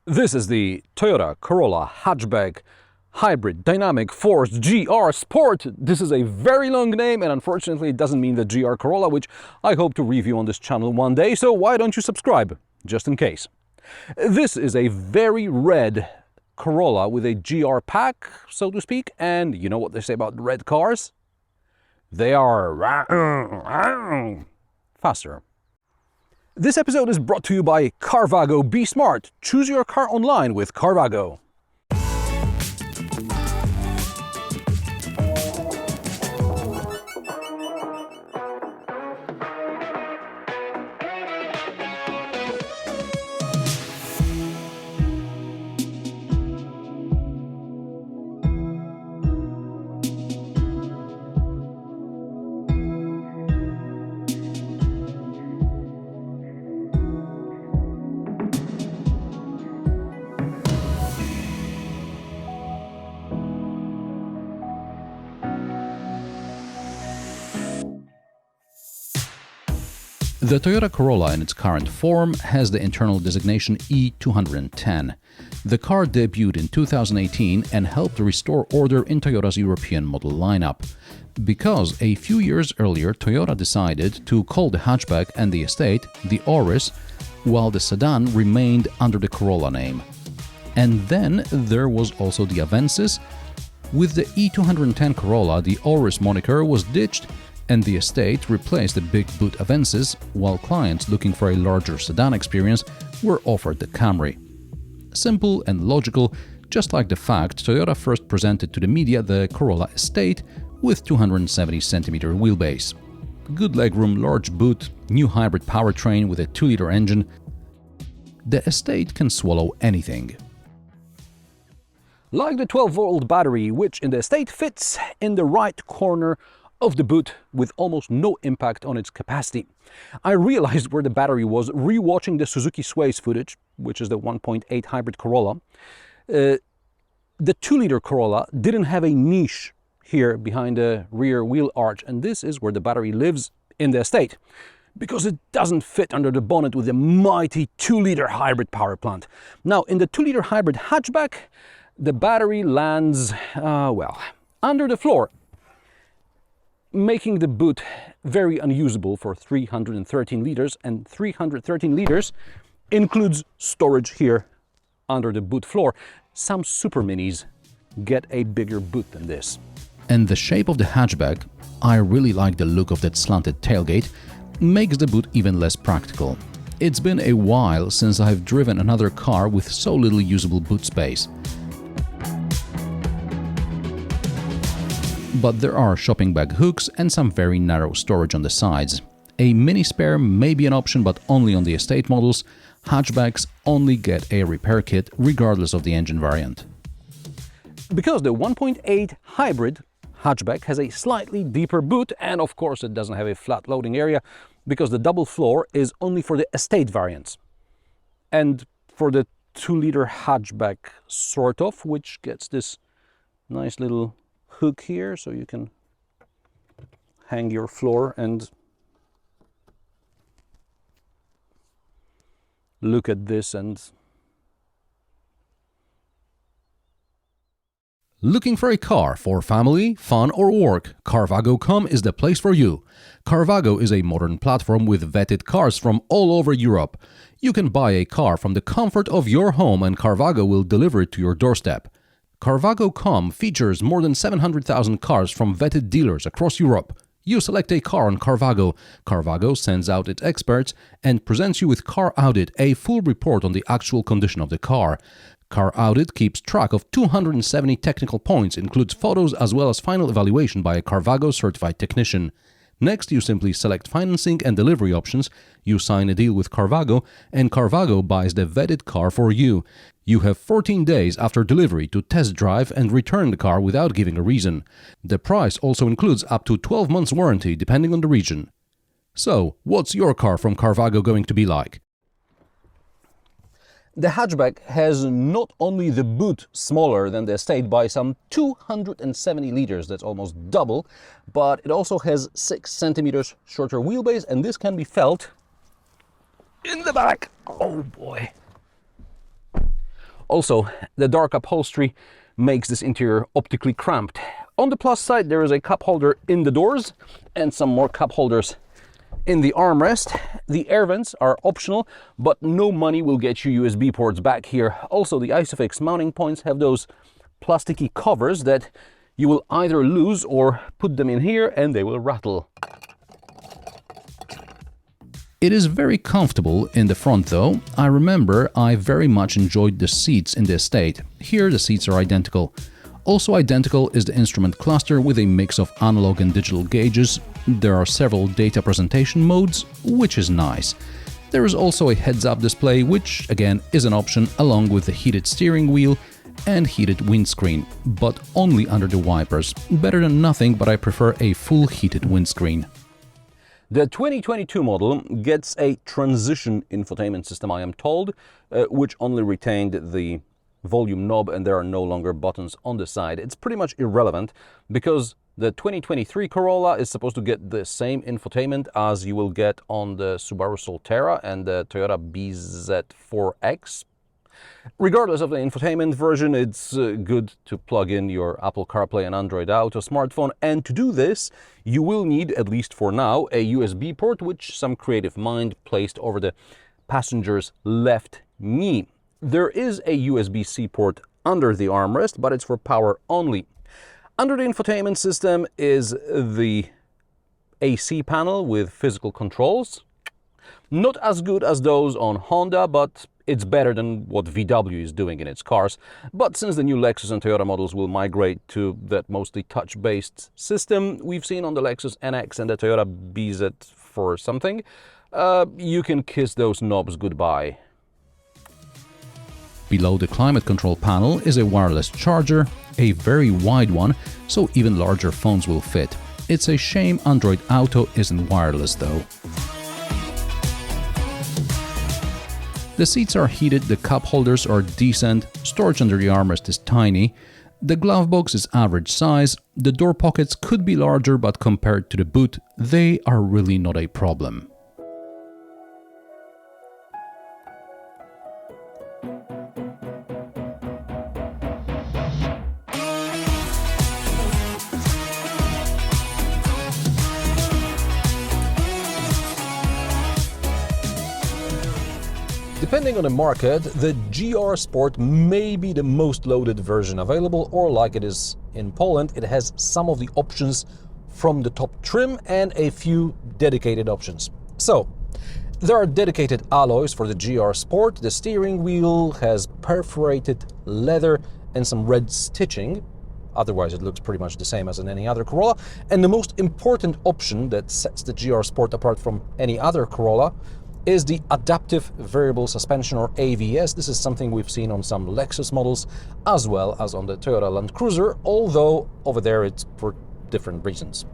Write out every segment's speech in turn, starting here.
This is the Toyota Corolla Hatchback Hybrid Dynamic Force GR Sport. This is a very long name and unfortunately it doesn't mean the GR Corolla, which I hope to review on this channel one day, so why don't you subscribe, just in case. This is a very red Corolla with a GR pack, so to speak, and you know what they say about red cars? They are faster. This episode is brought to you by Carvago. Be smart. Choose your car online with Carvago. The Toyota Corolla in its current form has the internal designation E210. The car debuted in 2018 and helped restore order in Toyota's European model lineup. Because a few years earlier Toyota decided to call the hatchback and the estate the Auris, while the sedan remained under the Corolla name. And then there was also the Avensis. With the E210 Corolla, the Auris moniker was ditched and the estate replaced the big boot Avensis, while clients looking for a larger sedan experience were offered the Camry. Simple and logical, just like the fact Toyota first presented to the media the Corolla Estate with 270cm wheelbase. Good legroom, large boot, new hybrid powertrain with a 2-liter engine. The Estate can swallow anything. Like the 12-volt battery, which in the Estate fits in the right corner of the boot with almost no impact on its capacity. I realized where the battery was re-watching the Suzuki Sways footage, which is the 1.8 hybrid Corolla. The 2-liter Corolla didn't have a niche here behind the rear wheel arch, and this is where the battery lives in the Estate, because it doesn't fit under the bonnet with the mighty 2-liter hybrid power plant. Now, in the 2-liter hybrid hatchback, the battery lands, under the floor, making the boot very unusable for 313 liters, and 313 liters includes storage here under the boot floor. Some super minis get a bigger boot than this. And the shape of the hatchback, I really like the look of that slanted tailgate, makes the boot even less practical. It's been a while since I've driven another car with so little usable boot space. But there are shopping bag hooks and some very narrow storage on the sides. A mini spare may be an option, but only on the Estate models. Hatchbacks only get a repair kit regardless of the engine variant. Because the 1.8 hybrid hatchback has a slightly deeper boot, and of course it doesn't have a flat loading area because the double floor is only for the Estate variants. And for the 2-liter hatchback sort of, which gets this nice little hook here so you can hang your floor and look at this. And looking for a car for family, fun or work? Carvago.com is the place for you. Carvago is a modern platform with vetted cars from all over Europe. You can buy a car from the comfort of your home and Carvago will deliver it to your doorstep. Carvago.com features more than 700,000 cars from vetted dealers across Europe. You select a car on Carvago. Carvago sends out its experts and presents you with Car Audit, a full report on the actual condition of the car. Car Audit keeps track of 270 technical points, includes photos as well as final evaluation by a Carvago certified technician. Next, you simply select financing and delivery options, you sign a deal with Carvago, and Carvago buys the vetted car for you. You have 14 days after delivery to test drive and return the car without giving a reason. The price also includes up to 12 months warranty depending on the region. So, what's your car from Carvago going to be like? The hatchback has not only the boot smaller than the Estate by some 270 liters, that's almost double, but it also has 6 centimeters shorter wheelbase, and this can be felt in the back. Oh boy. Also, the dark upholstery makes this interior optically cramped. On the plus side, there is a cup holder in the doors and some more cup holders in the armrest. The air vents are optional, but no money will get you USB ports back here. Also, the Isofix mounting points have those plasticky covers that you will either lose or put them in here and they will rattle. It is very comfortable in the front though. I remember I very much enjoyed the seats in the Estate. Here the seats are identical. Also identical is the instrument cluster with a mix of analog and digital gauges. There are several data presentation modes, which is nice. There is also a heads-up display, which again is an option, along with the heated steering wheel and heated windscreen, but only under the wipers. Better than nothing, but I prefer a full heated windscreen. The 2022 model gets a transition infotainment system, I am told, which only retained the volume knob and there are no longer buttons on the side. It's pretty much irrelevant because the 2023 Corolla is supposed to get the same infotainment as you will get on the Subaru Solterra and the Toyota BZ4X. Regardless of the infotainment version, it's good to plug in your Apple CarPlay and Android Auto smartphone, and to do this you will need, at least for now, a USB port which some creative mind placed over the passenger's left knee. There is a USB-C port under the armrest, but it's for power only. Under the infotainment system is the AC panel with physical controls. Not as good as those on Honda, but it's better than what VW is doing in its cars. But since the new Lexus and Toyota models will migrate to that mostly touch-based system we've seen on the Lexus NX and the Toyota BZ4 something, you can kiss those knobs goodbye. Below the climate control panel is a wireless charger, a very wide one, so even larger phones will fit. It's a shame Android Auto isn't wireless though. The seats are heated, the cup holders are decent, storage under the armrest is tiny, the glove box is average size, the door pockets could be larger, but compared to the boot, they are really not a problem. Depending on the market, the GR Sport may be the most loaded version available, or like it is in Poland, it has some of the options from the top trim and a few dedicated options. So, there are dedicated alloys for the GR Sport. The steering wheel has perforated leather and some red stitching. Otherwise, it looks pretty much the same as in any other Corolla. And the most important option that sets the GR Sport apart from any other Corolla is the adaptive variable suspension, or AVS. This is something we've seen on some Lexus models as well as on the Toyota Land Cruiser, although over there it's for different reasons.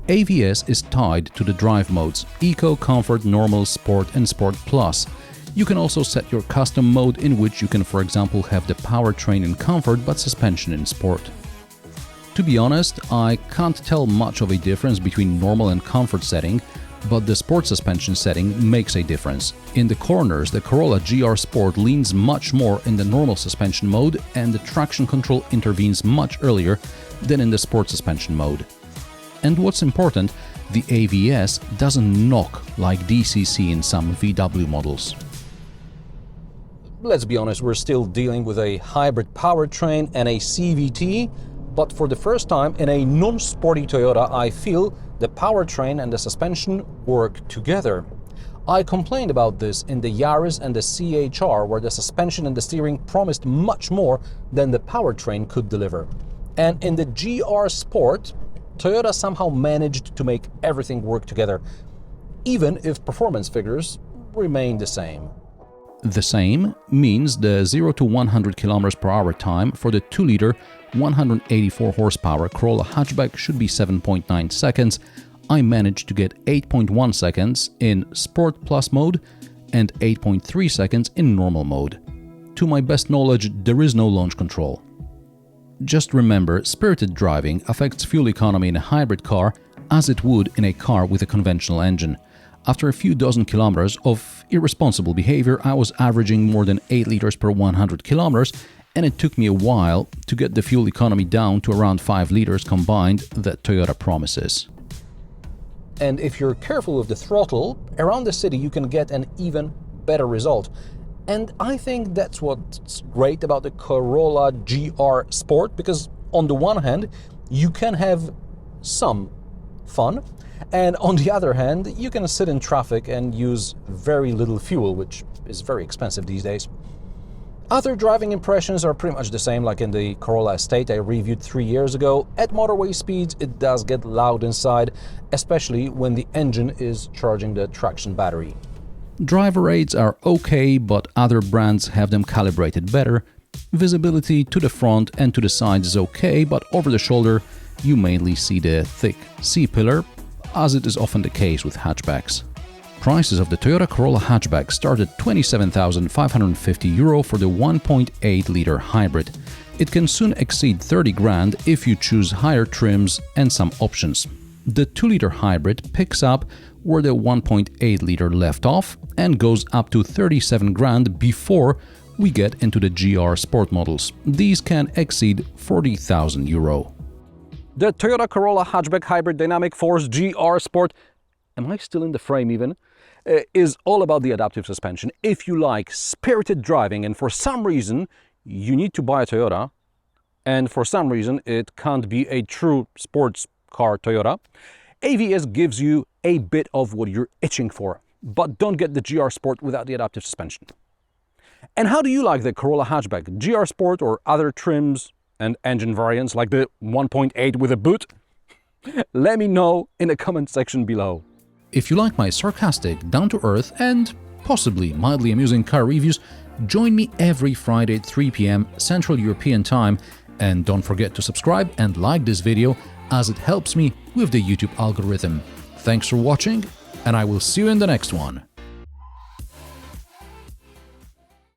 AVS is tied to the drive modes Eco, Comfort, Normal, Sport and Sport Plus. You can also set your custom mode in which you can, for example, have the powertrain in Comfort but suspension in Sport. To be honest, I can't tell much of a difference between Normal and Comfort setting, but the Sport suspension setting makes a difference. In the corners, the Corolla GR Sport leans much more in the normal suspension mode and the traction control intervenes much earlier than in the Sport suspension mode. And what's important, the AVS doesn't knock like DCC in some VW models. Let's be honest, we're still dealing with a hybrid powertrain and a CVT, but for the first time in a non-sporty Toyota, I feel the powertrain and the suspension work together. I complained about this in the Auris and the CHR, where the suspension and the steering promised much more than the powertrain could deliver. And in the GR Sport, Toyota somehow managed to make everything work together, even if performance figures remain the same. The same means the 0 to 100 km/h time for the 2-liter 184 horsepower Corolla Hatchback should be 7.9 seconds. I managed to get 8.1 seconds in Sport Plus mode and 8.3 seconds in normal mode. To my best knowledge, there is no launch control. Just remember, spirited driving affects fuel economy in a hybrid car as it would in a car with a conventional engine. After a few dozen kilometers of irresponsible behavior, I was averaging more than 8 liters per 100 kilometers, and it took me a while to get the fuel economy down to around 5 liters combined that Toyota promises. And if you're careful with the throttle, around the city you can get an even better result. And I think that's what's great about the Corolla GR Sport, because on the one hand, you can have some fun, and on the other hand, you can sit in traffic and use very little fuel, which is very expensive these days. Other driving impressions are pretty much the same like in the Corolla Estate I reviewed 3 years ago. At motorway speeds, it does get loud inside, especially when the engine is charging the traction battery. Driver aids are okay, but other brands have them calibrated better. Visibility to the front and to the sides is okay, but over the shoulder you mainly see the thick C-pillar, as it is often the case with hatchbacks. Prices of the Toyota Corolla Hatchback start at €27,550 for the 1.8-liter hybrid. It can soon exceed 30 grand if you choose higher trims and some options. The 2-liter hybrid picks up where the 1.8-liter left off and goes up to 37 grand before we get into the GR Sport models. These can exceed €40,000. The Toyota Corolla Hatchback Hybrid Dynamic Force GR Sport, am I still in the frame even? Is all about the adaptive suspension. If you like spirited driving and for some reason you need to buy a Toyota, and for some reason it can't be a true sports car Toyota, AVS gives you a bit of what you're itching for. But don't get the GR Sport without the adaptive suspension. And how do you like the Corolla Hatchback GR Sport or other trims and engine variants like the 1.8 with a boot? Let me know in the comment section below. If you like my sarcastic, down-to-earth and possibly mildly amusing car reviews, join me every Friday at 3 p.m. Central European Time, and don't forget to subscribe and like this video as it helps me with the YouTube algorithm. Thanks for watching, and I will see you in the next one.